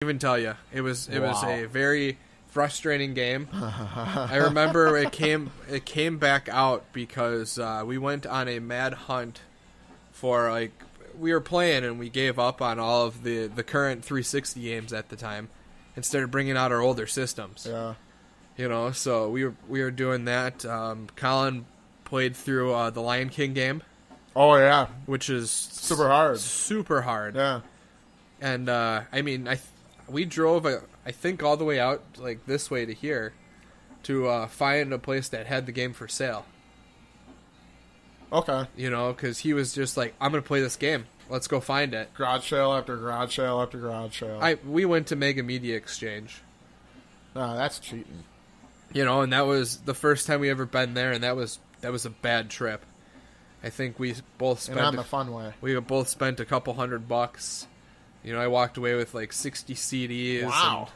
Even tell you, it was a very frustrating game. I remember it came back out because we went on a mad hunt for, like, we were playing and we gave up on all of the current 360 games at the time and started bringing out our older systems. Yeah. So we were doing that. Colin played through the Lion King game. Oh, yeah. Which is super hard. Super hard. Yeah. And, we drove, I think, all the way out, like, this way to here to find a place that had the game for sale. Okay. Because he was just like, I'm going to play this game. Let's go find it. Garage sale after garage sale after garage sale. We went to Mega Media Exchange. No, that's cheating. And that was the first time we ever been there, and that was a bad trip. I think we both spent... And on the fun way. We both spent a couple $100. I walked away with like 60 CDs. Wow.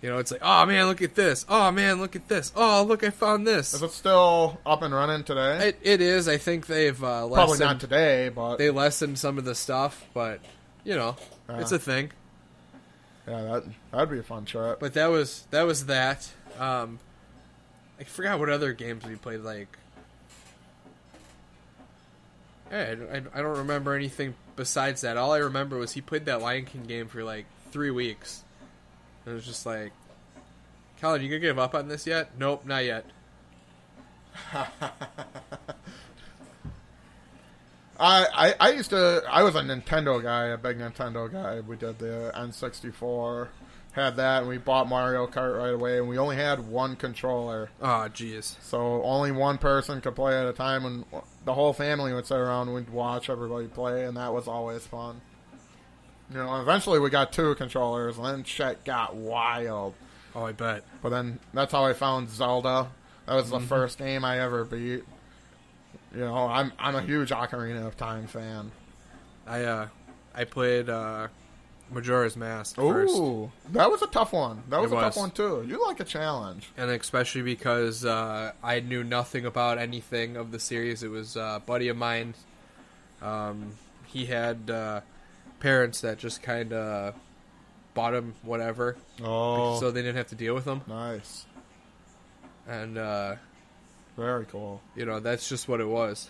And, it's like, oh man, look at this. Oh man, look at this. Oh, look, I found this. Is it still up and running today? It is. I think they've lessened... Probably not today, but... They lessened some of the stuff, but, it's a thing. Yeah, that'd be a fun trip. But that was that. I forgot what other games we played, like... I don't remember anything besides that. All I remember was he played that Lion King game for like 3 weeks. And it was just like, Colin, you gonna give up on this yet? Nope, not yet. I was a Nintendo guy, a big Nintendo guy. We did the N64, had that, and we bought Mario Kart right away, and we only had one controller. Oh, jeez. So only one person could play at a time, and the whole family would sit around and we'd watch everybody play, and that was always fun. Eventually we got 2 controllers, and then shit got wild. Oh, I bet. But then that's how I found Zelda. That was the first game I ever beat. I'm a huge Ocarina of Time fan. I played Majora's Mask first. Ooh, that was a tough one. That was a tough one too. You like a challenge. And especially because I knew nothing about anything of the series. It was a buddy of mine. He had parents that just kind of bought him whatever. Oh. So they didn't have to deal with them. Nice. And very cool. That's just what it was.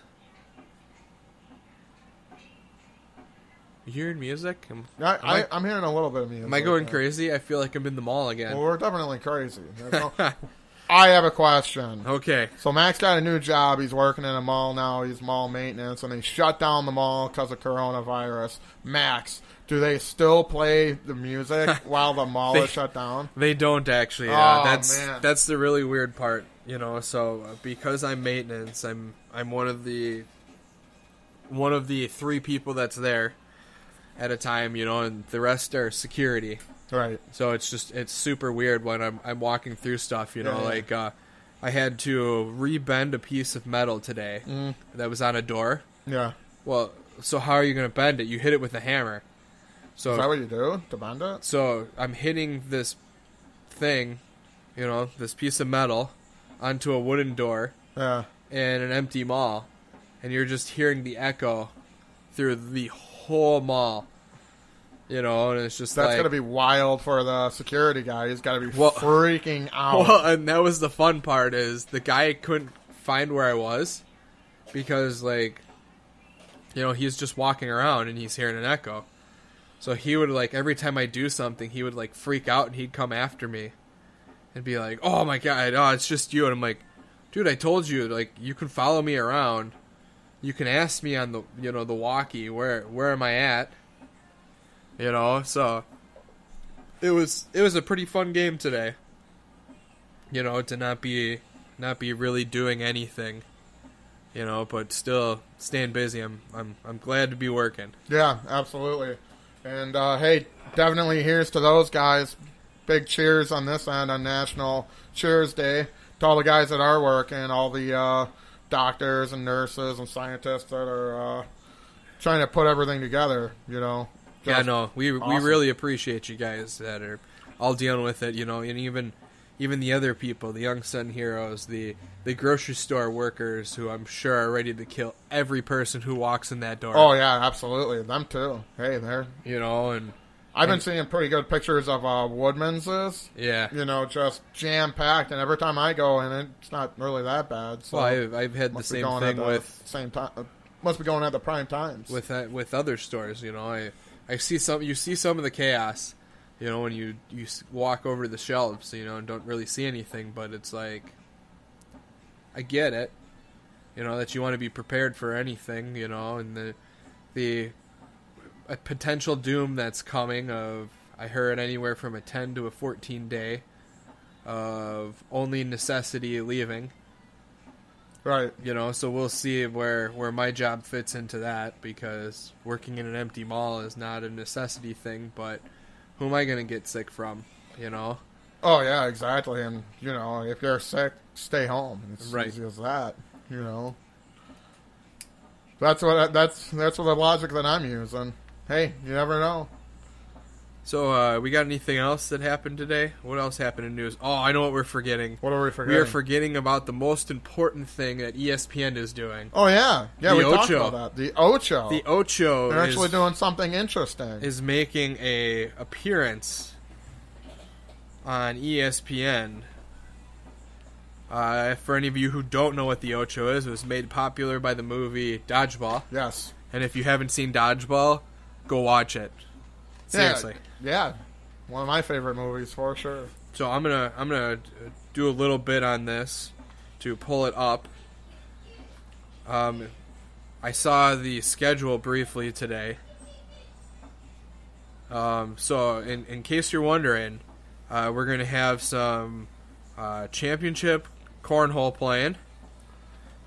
You hearing music? I'm hearing a little bit of music. Am I going crazy? I feel like I'm in the mall again. Well, we're definitely crazy. I have a question. Okay. So Max got a new job. He's working in a mall now. He's mall maintenance, and they shut down the mall because of coronavirus. Max, do they still play the music while the mall is shut down? They don't actually. Man. That's the really weird part. So because I'm maintenance, I'm one of the 3 people that's there at a time, and the rest are security. Right. So it's super weird when I'm walking through stuff, like I had to rebend a piece of metal today that was on a door. Yeah. Well, so how are you going to bend it? You hit it with a hammer. So is that what you do to bend it? So I'm hitting this thing, this piece of metal onto a wooden door. Yeah. In an empty mall, and you're just hearing the echo through the whole mall. And it's just that's gonna be wild for the security guy. He's gotta be freaking out. Well, and that was the fun part is the guy couldn't find where I was because, he's just walking around and he's hearing an echo. So he would every time I do something, he would freak out and he'd come after me and be like, "Oh my god, it's just you." And I'm like, "Dude, I told you, you can follow me around. You can ask me on the, the walkie, where am I at?" So it was a pretty fun game today. To not be really doing anything. But still staying busy. I'm glad to be working. Yeah, absolutely. And hey, definitely here's to those guys. Big cheers on this end on National Cheers Day to all the guys that are working, all the doctors and nurses and scientists that are trying to put everything together. Yeah, no, we really appreciate you guys that are all dealing with it, and even the other people, the young sun heroes, the grocery store workers who I'm sure are ready to kill every person who walks in that door. Oh yeah, absolutely, them too. Hey, they're and I've been seeing pretty good pictures of Woodman's. Yeah. Just jam-packed, and every time I go in, it's not really that bad. So well, I've had the same thing with... Same time. Must be going at the prime times. With other stores, I see some... You see some of the chaos, when you walk over the shelves, and don't really see anything, but it's like... I get it, that you want to be prepared for anything, and the a potential doom that's coming of, I heard anywhere from a 10 to a 14 day of only necessity leaving. Right. So we'll see where my job fits into that, because working in an empty mall is not a necessity thing, but who am I going to get sick from, Oh, yeah, exactly. And, if you're sick, stay home. It's right. easy as that, That's what the logic that I'm using. Hey, you never know. So, we got anything else that happened today? What else happened in news? Oh, I know what we're forgetting. What are we forgetting? We are forgetting about the most important thing that ESPN is doing. Oh, yeah. Yeah, we talked about that. The Ocho. The Ocho. They're actually doing something interesting. Is making a appearance on ESPN. For any of you who don't know what the Ocho is, it was made popular by the movie Dodgeball. Yes. And if you haven't seen Dodgeball, go watch it. Seriously. Yeah. One of my favorite movies for sure. So I'm gonna do a little bit on this to pull it up. I saw the schedule briefly today. So in case you're wondering, we're gonna have some championship cornhole playing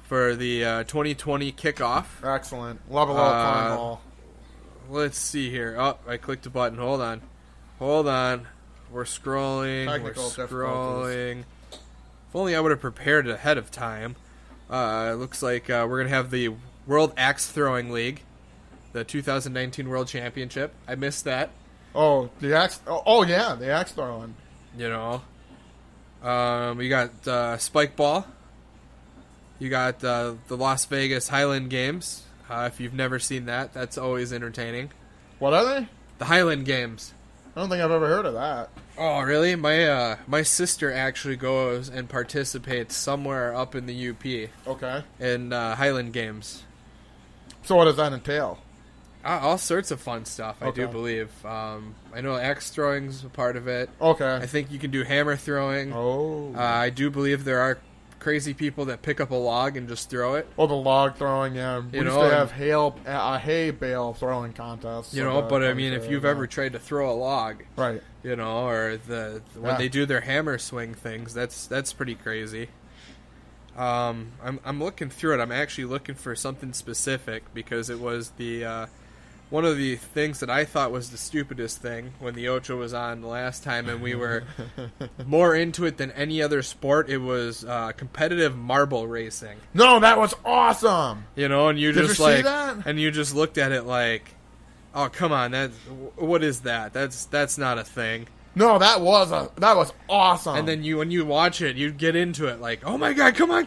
for the 2020 kickoff. Excellent. Love a little cornhole. Let's see here. Oh, I clicked a button. Hold on. We're scrolling. Technical difficulties. If only I would have prepared ahead of time. It looks like we're going to have the World Axe Throwing League, the 2019 World Championship. I missed that. Oh, the axe. Oh yeah, the axe throwing. We got Spike Ball. You got the Las Vegas Highland Games. If you've never seen that, that's always entertaining. What are they? The Highland Games. I don't think I've ever heard of that. Oh, really? My sister actually goes and participates somewhere up in the UP. Okay. In Highland Games. So what does that entail? All sorts of fun stuff, I do believe. I know axe throwing's a part of it. Okay. I think you can do hammer throwing. Oh. I do believe there are crazy people that pick up a log and just throw it. Oh, the log throwing, yeah. We used to have a hay bale throwing contest. But I mean, if you've ever tried to throw a log, right? Or when they do their hammer swing things, that's pretty crazy. I'm looking through it. I'm actually looking for something specific because it was the one of the things that I thought was the stupidest thing when the Ocho was on the last time, and we were more into it than any other sport. It was competitive marble racing. No, that was awesome. And you Did just you see that? And you just looked at it like, oh, come on, what is that? That's not a thing. No, that was awesome. And then when you watch it, you get into it like, oh my god, come on.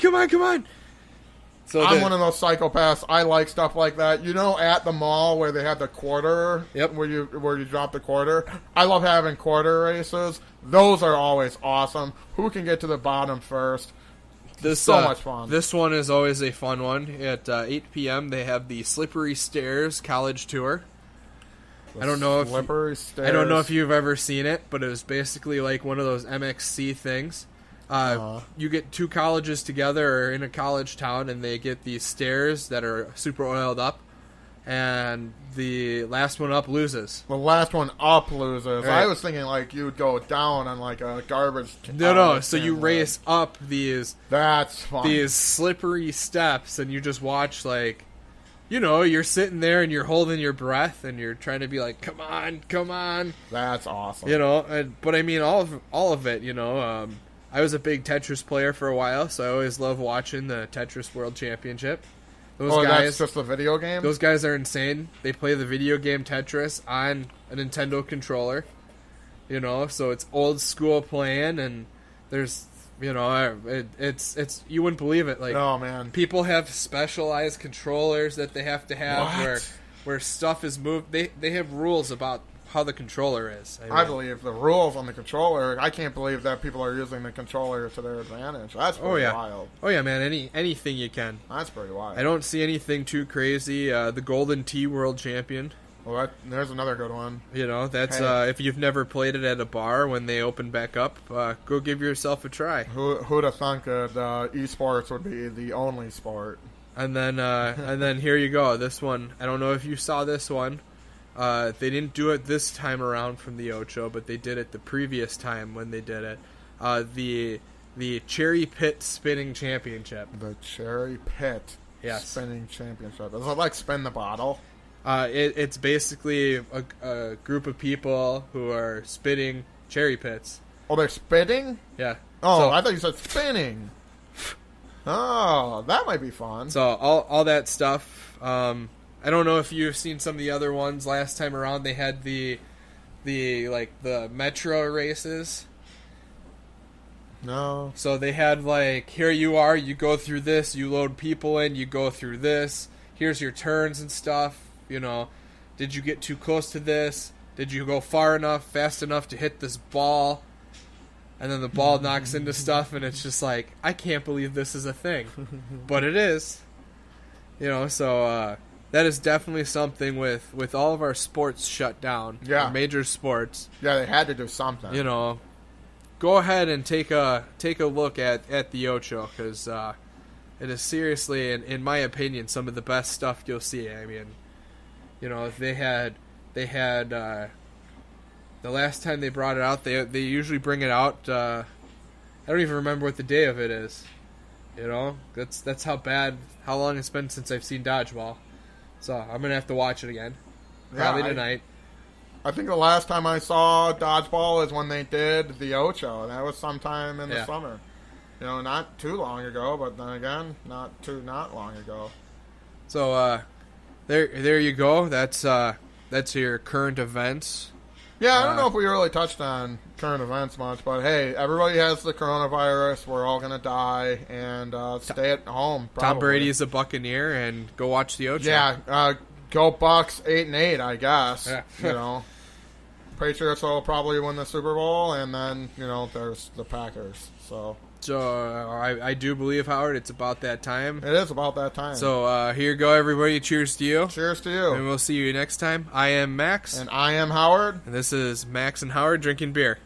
So I'm one of those psychopaths. I like stuff like that. At the mall where they have the quarter, where you drop the quarter. I love having quarter races. Those are always awesome. Who can get to the bottom first? So much fun. This one is always a fun one. At 8 p.m., they have the Slippery Stairs College Tour. I don't know if you've ever seen it, but it was basically like one of those MXC things. You get two colleges together or in a college town, and they get these stairs that are super oiled up, and the last one up loses. The last one up loses. Right. I was thinking like you would go down on like a garbage. No. So you race up these. That's fun. These slippery steps, and you just watch like. You're sitting there and you're holding your breath and you're trying to be like, come on. That's awesome. But I mean, all of it, I was a big Tetris player for a while, so I always love watching the Tetris World Championship. That's just a video game? Those guys are insane. They play the video game Tetris on a Nintendo controller, so it's old school playing, and there's... it's you wouldn't believe it. Like, oh man, people have specialized controllers that they have to have where stuff is moved. They have rules about how the controller is. I believe the rules on the controller. I can't believe that people are using the controller to their advantage. That's pretty wild. Oh yeah, man. Anything you can. That's pretty wild. I don't see anything too crazy. The Golden Tee World Champion. Well, there's another good one. You know, that's if you've never played it at a bar when they open back up, go give yourself a try. Who'd have thunk that esports would be the only sport? And then here you go. This one, I don't know if you saw this one. They didn't do it this time around from the Ocho, but they did it the previous time when they did it. The Cherry Pit Spinning Championship. The Cherry Pit Spinning Championship. Is it like Spin the Bottle? It's basically a group of people who are spitting cherry pits. Oh, they're spitting? Yeah. Oh, I thought you said spinning. Oh, that might be fun. So all that stuff. I don't know if you've seen some of the other ones. Last time around, they had the metro races. No. So they had like, here you are, you go through this, you load people in, you go through this. Here's your turns and stuff. You know, did you get too close to this? Did you go far enough, fast enough to hit this ball? And then the ball knocks into stuff, and it's just like, I can't believe this is a thing. But it is. You know, so that is definitely something with all of our sports shut down. Yeah. Major sports. Yeah, they had to do something. You know, go ahead and take a look at the Ocho, because it is seriously, in my opinion, some of the best stuff you'll see. I mean, you know, they had the last time they brought it out, they usually bring it out. I don't even remember what the day of it is. You know, that's how long it's been since I've seen dodgeball. So I'm gonna have to watch it again, probably tonight. I think the last time I saw dodgeball is when they did the Ocho, and that was sometime in the summer. You know, not too long ago, but then again, not long ago. So there you go. That's your current events. Yeah, I don't know if we really touched on current events much, but hey, everybody has the coronavirus. We're all gonna die, and stay at home. Probably. Tom Brady is a Buccaneer, and go watch the Ocho. Yeah, go Bucks 8-8, I guess. Yeah. You know, Patriots will probably win the Super Bowl, and then there's the Packers. So I do believe, Howard, it's about that time. It is about that time. So here you go, everybody. Cheers to you. Cheers to you. And we'll see you next time. I am Max. And I am Howard. And this is Max and Howard drinking beer.